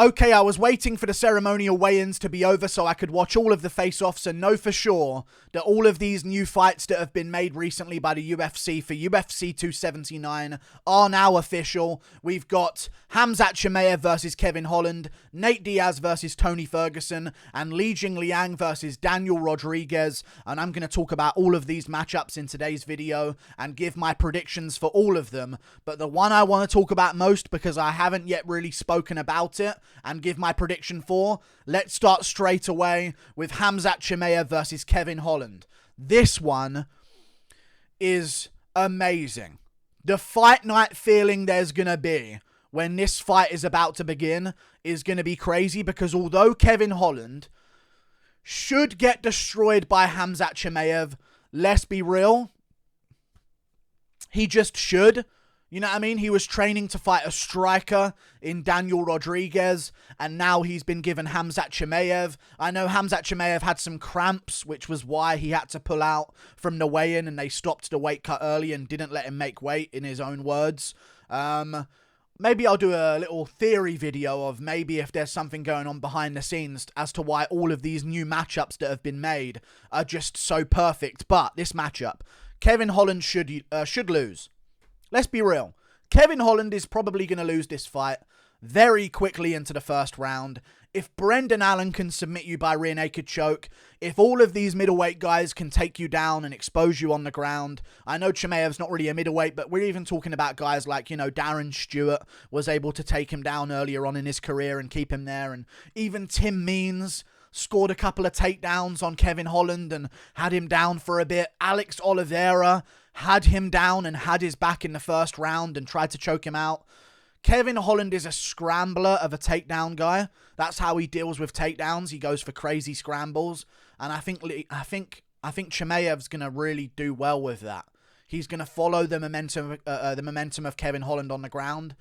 Okay, I was waiting for the ceremonial weigh-ins to be over so I could watch all of the face-offs and know for sure that all of these new fights that have been made recently by the UFC for UFC 279 are now official. We've got Khamzat Chimaev versus Kevin Holland, Nate Diaz versus Tony Ferguson, and Li Jingliang versus Daniel Rodriguez. And I'm going to talk about all of these matchups in today's video and give my predictions for all of them. But the one I want to talk about most, because I haven't yet really spoken about it and give my prediction for, let's start straight away with Khamzat Chimaev versus Kevin Holland. This one is amazing. The fight night feeling there's gonna be when this fight is about to begin is gonna be crazy, because although Kevin Holland should get destroyed by Khamzat Chimaev, let's be real, he just should. You know what I mean? He was training to fight a striker in Daniel Rodriguez, and now he's been given Khamzat Chimaev. I know Khamzat Chimaev had some cramps, which was why he had to pull out from the weigh-in, and they stopped the weight cut early and didn't let him make weight, in his own words. Maybe I'll do a little theory video of maybe if there's something going on behind the scenes as to why all of these new matchups that have been made are just so perfect. But this matchup, Kevin Holland should lose. Let's be real. Kevin Holland is probably going to lose this fight very quickly into the first round. If Brendan Allen can submit you by rear naked choke, if all of these middleweight guys can take you down and expose you on the ground. I know Chimaev's not really a middleweight, but we're even talking about guys like, you know, Darren Stewart was able to take him down earlier on in his career and keep him there. And even Tim Means scored a couple of takedowns on Kevin Holland and had him down for a bit. Alex Oliveira had him down and had his back in the first round and tried to choke him out. Kevin Holland is a scrambler of a takedown guy. That's how he deals with takedowns. He goes for crazy scrambles, and I think Chimaev's gonna really do well with that. He's gonna follow the momentum of Kevin Holland on the ground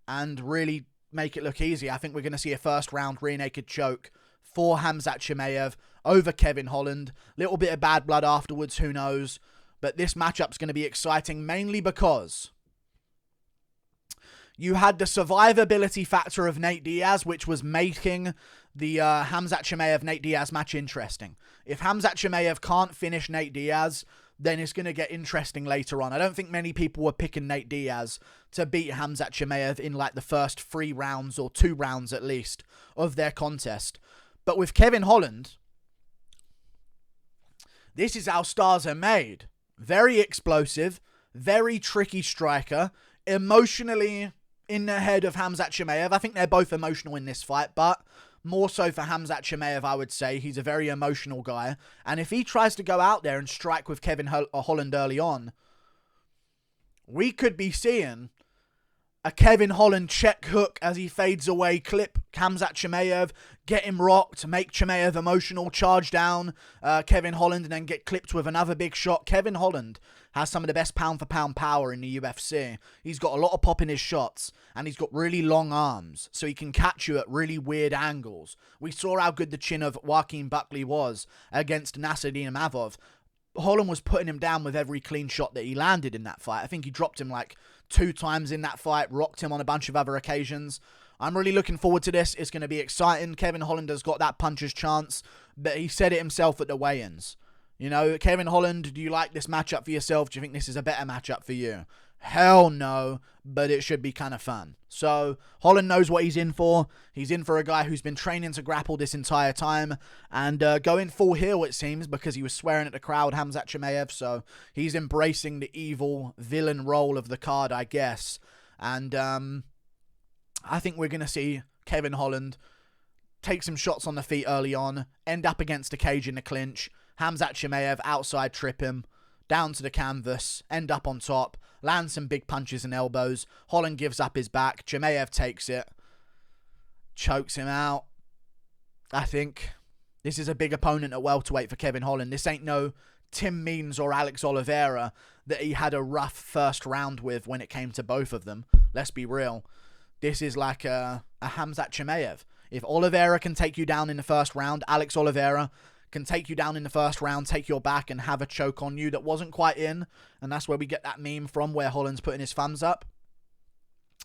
and really make it look easy. I think we're gonna see a first round rear naked choke for Khamzat Chimaev over Kevin Holland. Little bit of bad blood afterwards, who knows? But this matchup's going to be exciting, mainly because you had the survivability factor of Nate Diaz, which was making the Khamzat Chimaev-Nate Diaz match interesting. If Khamzat Chimaev can't finish Nate Diaz, then it's going to get interesting later on. I don't think many people were picking Nate Diaz to beat Khamzat Chimaev in like the first 3 rounds, or 2 rounds at least, of their contest. But with Kevin Holland, this is how stars are made. Very explosive, very tricky striker, emotionally in the head of Khamzat Chimaev. I think they're both emotional in this fight, but more so for Khamzat Chimaev, I would say. He's a very emotional guy. And if he tries to go out there and strike with Kevin Holland early on, we could be seeing a Kevin Holland check hook as he fades away, clip Khamzat Chimaev, get him rocked, make Chimaev emotional, charge down Kevin Holland, and then get clipped with another big shot. Kevin Holland has some of the best pound-for-pound power in the UFC. He's got a lot of pop in his shots, and he's got really long arms, so he can catch you at really weird angles. We saw how good the chin of Joaquin Buckley was against Nassourdine Imavov. Holland was putting him down with every clean shot that he landed in that fight. I think he dropped him like 2 times in that fight, rocked him on a bunch of other occasions. I'm really looking forward to this. It's going to be exciting. Kevin Holland has got that puncher's chance, but he said it himself at the weigh-ins. You know, Kevin Holland, do you like this matchup for yourself? Do you think this is a better matchup for you? Hell no, but it should be kind of fun. So, Holland knows what he's in for. He's in for a guy who's been training to grapple this entire time and going full heel, it seems, because he was swearing at the crowd, Khamzat Chimaev. So, he's embracing the evil villain role of the card, I guess. And I think we're going to see Kevin Holland take some shots on the feet early on, end up against the cage in the clinch, Khamzat Chimaev outside trip him, down to the canvas, end up on top, land some big punches and elbows. Holland gives up his back. Chimaev takes it, chokes him out. I think this is a big opponent at welterweight for Kevin Holland. This ain't no Tim Means or Alex Oliveira that he had a rough first round with when it came to both of them. Let's be real. This is like a Khamzat Chimaev. If Oliveira can take you down in the first round, Alex Oliveira can take you down in the first round, take your back, and have a choke on you that wasn't quite in. And that's where we get that meme from where Holland's putting his thumbs up.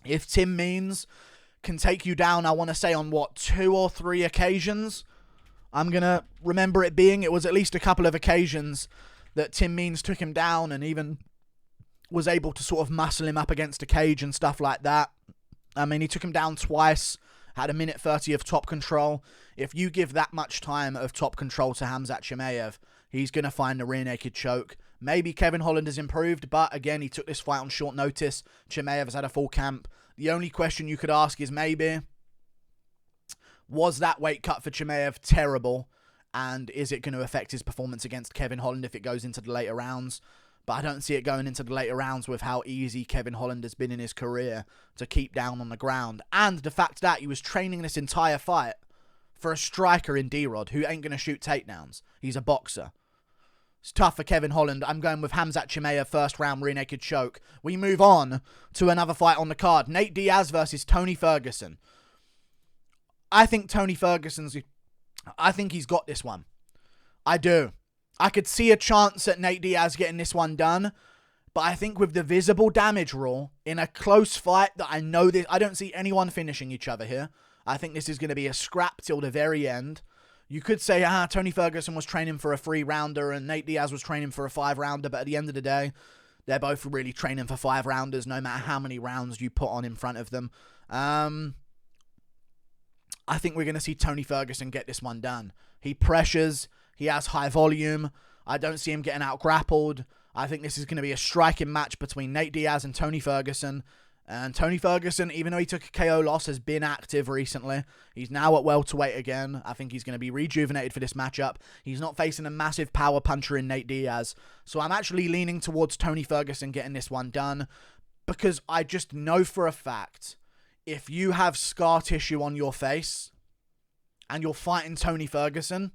If Tim Means can take you down, I want to say, on 2 or 3 occasions. I'm going to remember it was at least a couple of occasions that Tim Means took him down and even was able to sort of muscle him up against a cage and stuff like that. I mean, he took him down twice, had a minute 30 of top control. If you give that much time of top control to Khamzat Chimaev, he's going to find a rear naked choke. Maybe Kevin Holland has improved, but again, he took this fight on short notice. Chimaev has had a full camp. The only question you could ask is maybe, was that weight cut for Chimaev terrible? And is it going to affect his performance against Kevin Holland if it goes into the later rounds? But I don't see it going into the later rounds with how easy Kevin Holland has been in his career to keep down on the ground. And the fact that he was training this entire fight for a striker in D-Rod who ain't going to shoot takedowns. He's a boxer. It's tough for Kevin Holland. I'm going with Khamzat Chimaev, first round rear naked choke. We move on to another fight on the card. Nate Diaz versus Tony Ferguson. I think he's got this one. I do. I could see a chance at Nate Diaz getting this one done, but I think with the visible damage rule in a close fight that I don't see anyone finishing each other here. I think this is going to be a scrap till the very end. You could say, Tony Ferguson was training for a 3-rounder and Nate Diaz was training for a 5-rounder, but at the end of the day, they're both really training for 5-rounders no matter how many rounds you put on in front of them. I think we're going to see Tony Ferguson get this one done. He pressures. He has high volume. I don't see him getting out-grappled. I think this is going to be a striking match between Nate Diaz and Tony Ferguson. And Tony Ferguson, even though he took a KO loss, has been active recently. He's now at welterweight again. I think he's going to be rejuvenated for this matchup. He's not facing a massive power puncher in Nate Diaz. So I'm actually leaning towards Tony Ferguson getting this one done, because I just know for a fact, if you have scar tissue on your face and you're fighting Tony Ferguson,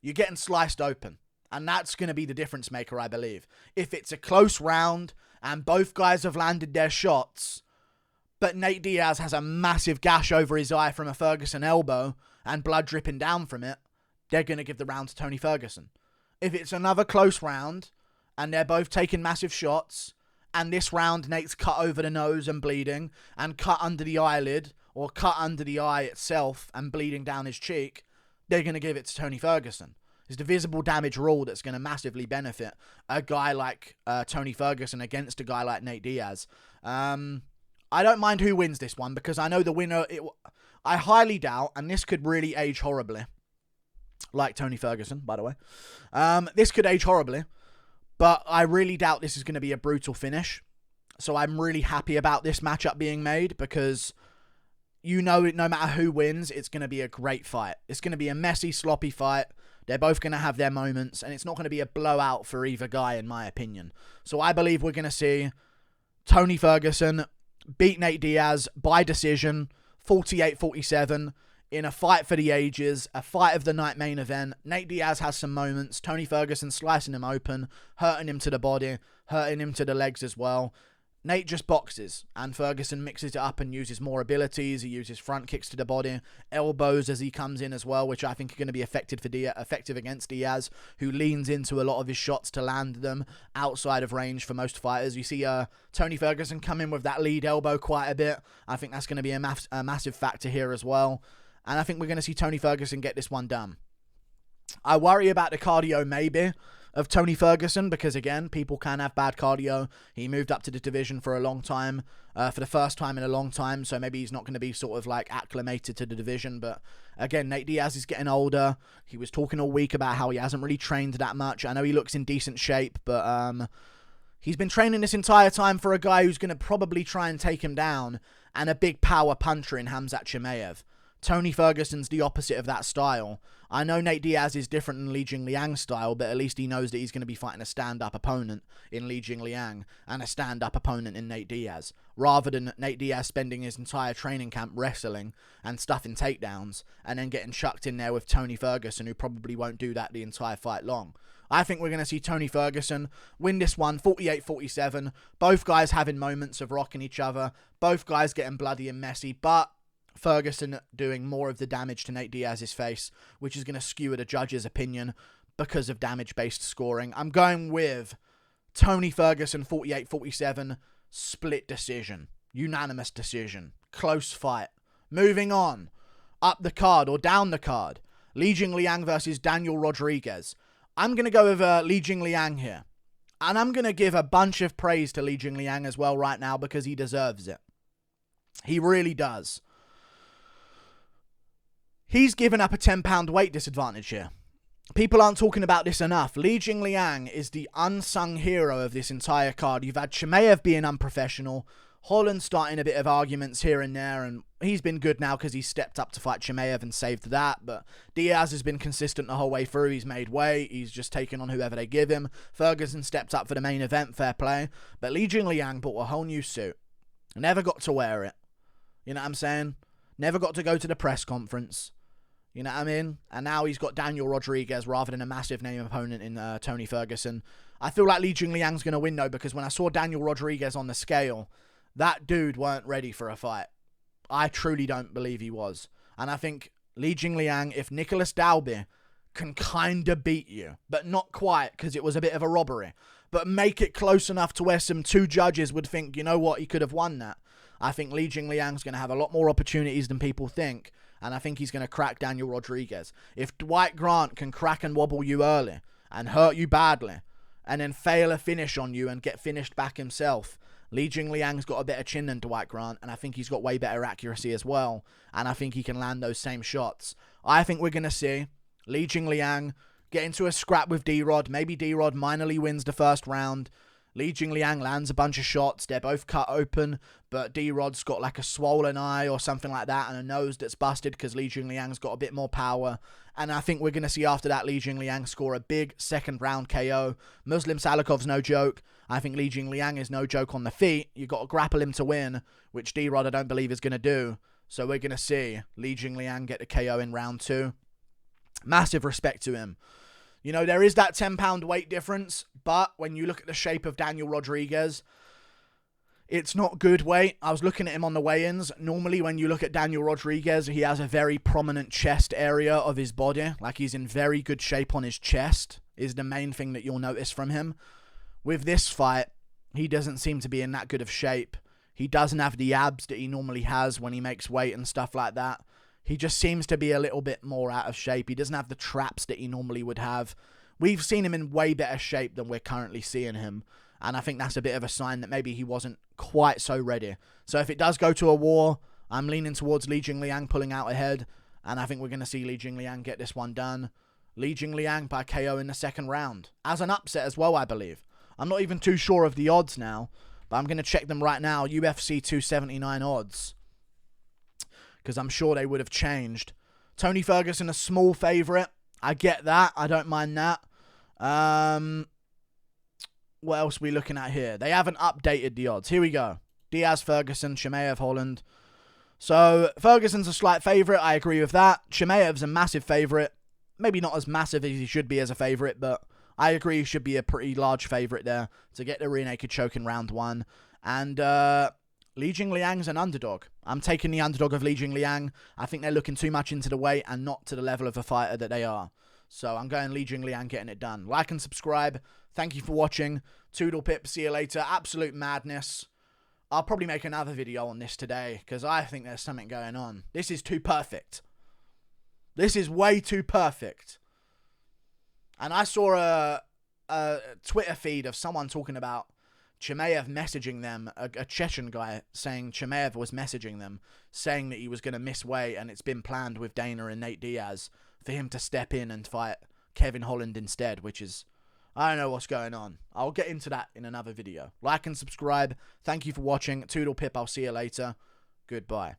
you're getting sliced open. And that's going to be the difference maker, I believe. If it's a close round and both guys have landed their shots, but Nate Diaz has a massive gash over his eye from a Ferguson elbow and blood dripping down from it, they're going to give the round to Tony Ferguson. If it's another close round and they're both taking massive shots, and this round Nate's cut over the nose and bleeding, and cut under the eyelid, or cut under the eye itself and bleeding down his cheek, they're going to give it to Tony Ferguson. It's the visible damage rule that's going to massively benefit a guy like Tony Ferguson against a guy like Nate Diaz. I don't mind who wins this one, because I know the winner... I highly doubt, and this could really age horribly, like Tony Ferguson, by the way. This could age horribly, but I really doubt this is going to be a brutal finish. So I'm really happy about this matchup being made, because you know no matter who wins, it's going to be a great fight. It's going to be a messy, sloppy fight. They're both going to have their moments, and it's not going to be a blowout for either guy, in my opinion. So I believe we're going to see Tony Ferguson beat Nate Diaz by decision, 48-47, in a fight for the ages, a fight of the night main event. Nate Diaz has some moments. Tony Ferguson slicing him open, hurting him to the body, hurting him to the legs as well. Nate just boxes, and Ferguson mixes it up and uses more abilities. He uses front kicks to the body, elbows as he comes in as well, which I think are going to be effective against Diaz, who leans into a lot of his shots to land them outside of range for most fighters. You see Tony Ferguson come in with that lead elbow quite a bit. I think that's going to be a massive factor here as well. And I think we're going to see Tony Ferguson get this one done. I worry about the cardio maybe of Tony Ferguson, because again, people can have bad cardio. He moved up to the division for a long time, for the first time in a long time, so maybe he's not going to be sort of like acclimated to the division. But again, Nate Diaz is getting older. He was talking all week about how he hasn't really trained that much. I know he looks in decent shape, but he's been training this entire time for a guy who's going to probably try and take him down, and a big power puncher in Khamzat Chimaev. Tony Ferguson's the opposite of that style. I know Nate Diaz is different than Li Jingliang's style, but at least he knows that he's going to be fighting a stand-up opponent in Li Jingliang and a stand-up opponent in Nate Diaz, rather than Nate Diaz spending his entire training camp wrestling and stuffing takedowns and then getting chucked in there with Tony Ferguson, who probably won't do that the entire fight long. I think we're going to see Tony Ferguson win this one 48-47, both guys having moments of rocking each other, both guys getting bloody and messy, but Ferguson doing more of the damage to Nate Diaz's face, which is going to skew the judge's opinion because of damage-based scoring. I'm going with Tony Ferguson 48-47, split decision. Unanimous decision. Close fight. Moving on. Up the card or down the card. Li Jingliang versus Daniel Rodriguez. I'm going to go with Li Jingliang here. And I'm going to give a bunch of praise to Li Jingliang as well right now because he deserves it. He really does. He's given up a 10-pound weight disadvantage here. People aren't talking about this enough. Li Jingliang is the unsung hero of this entire card. You've had Chimaev being unprofessional, Holland starting a bit of arguments here and there, and he's been good now because he's stepped up to fight Chimaev and saved that, but Diaz has been consistent the whole way through. He's made weight. He's just taken on whoever they give him. Ferguson stepped up for the main event, fair play, but Li Jingliang bought a whole new suit. Never got to wear it. You know what I'm saying? Never got to go to the press conference. You know what I mean? And now he's got Daniel Rodriguez rather than a massive name opponent in Tony Ferguson. I feel like Li Jingliang's going to win, though, because when I saw Daniel Rodriguez on the scale, that dude weren't ready for a fight. I truly don't believe he was. And I think Li Jingliang, if Nicholas Dalby can kind of beat you, but not quite because it was a bit of a robbery, but make it close enough to where some two judges would think, you know what, he could have won that. I think Li Jingliang's going to have a lot more opportunities than people think. And I think he's going to crack Daniel Rodriguez. If Dwight Grant can crack and wobble you early and hurt you badly and then fail a finish on you and get finished back himself, Li Jingliang's got a better chin than Dwight Grant, and I think he's got way better accuracy as well, and I think he can land those same shots. I think we're going to see Li Jingliang get into a scrap with D-Rod. Maybe D-Rod minorly wins the first round. Li Jingliang lands a bunch of shots. They're both cut open, but D-Rod's got like a swollen eye or something like that and a nose that's busted because Li Jingliang's got a bit more power. And I think we're going to see after that Li Jingliang score a big second round KO. Muslim Salikov's no joke. I think Li Jingliang is no joke on the feet. You've got to grapple him to win, which D-Rod I don't believe is going to do. So we're going to see Li Jingliang get the KO in round 2. Massive respect to him. You know, there is that 10-pound weight difference, but when you look at the shape of Daniel Rodriguez, it's not good weight. I was looking at him on the weigh-ins. Normally, when you look at Daniel Rodriguez, he has a very prominent chest area of his body. Like, he's in very good shape on his chest, is the main thing that you'll notice from him. With this fight, he doesn't seem to be in that good of shape. He doesn't have the abs that he normally has when he makes weight and stuff like that. He just seems to be a little bit more out of shape. He doesn't have the traps that he normally would have. We've seen him in way better shape than we're currently seeing him. And I think that's a bit of a sign that maybe he wasn't quite so ready. So if it does go to a war, I'm leaning towards Li Jingliang pulling out ahead. And I think we're going to see Li Jingliang get this one done. Li Jingliang by KO in the second round. As an upset as well, I believe. I'm not even too sure of the odds now. But I'm going to check them right now. UFC 279 odds. Because I'm sure they would have changed. Tony Ferguson, a small favourite. I get that. I don't mind that. What else are we looking at here? They haven't updated the odds. Here we go. Diaz, Ferguson, Chimaev, Holland. So, Ferguson's a slight favourite. I agree with that. Chimaev's a massive favourite. Maybe not as massive as he should be as a favourite, but I agree he should be a pretty large favourite there to get the rear naked choke in round 1. And Li Jingliang's an underdog. I'm taking the underdog of Li Jingliang. I think they're looking too much into the weight and not to the level of a fighter that they are. So I'm going Li Jingliang getting it done. Like and subscribe. Thank you for watching. Toodle pip. See you later. Absolute madness. I'll probably make another video on this today because I think there's something going on. This is too perfect. This is way too perfect. And I saw a Twitter feed of someone talking about Chimaev messaging them, a Chechen guy saying Chimaev was messaging them, saying that he was going to miss weight and it's been planned with Dana and Nate Diaz for him to step in and fight Kevin Holland instead, which is, I don't know what's going on. I'll get into that in another video. Like and subscribe. Thank you for watching. Toodle pip. I'll see you later. Goodbye.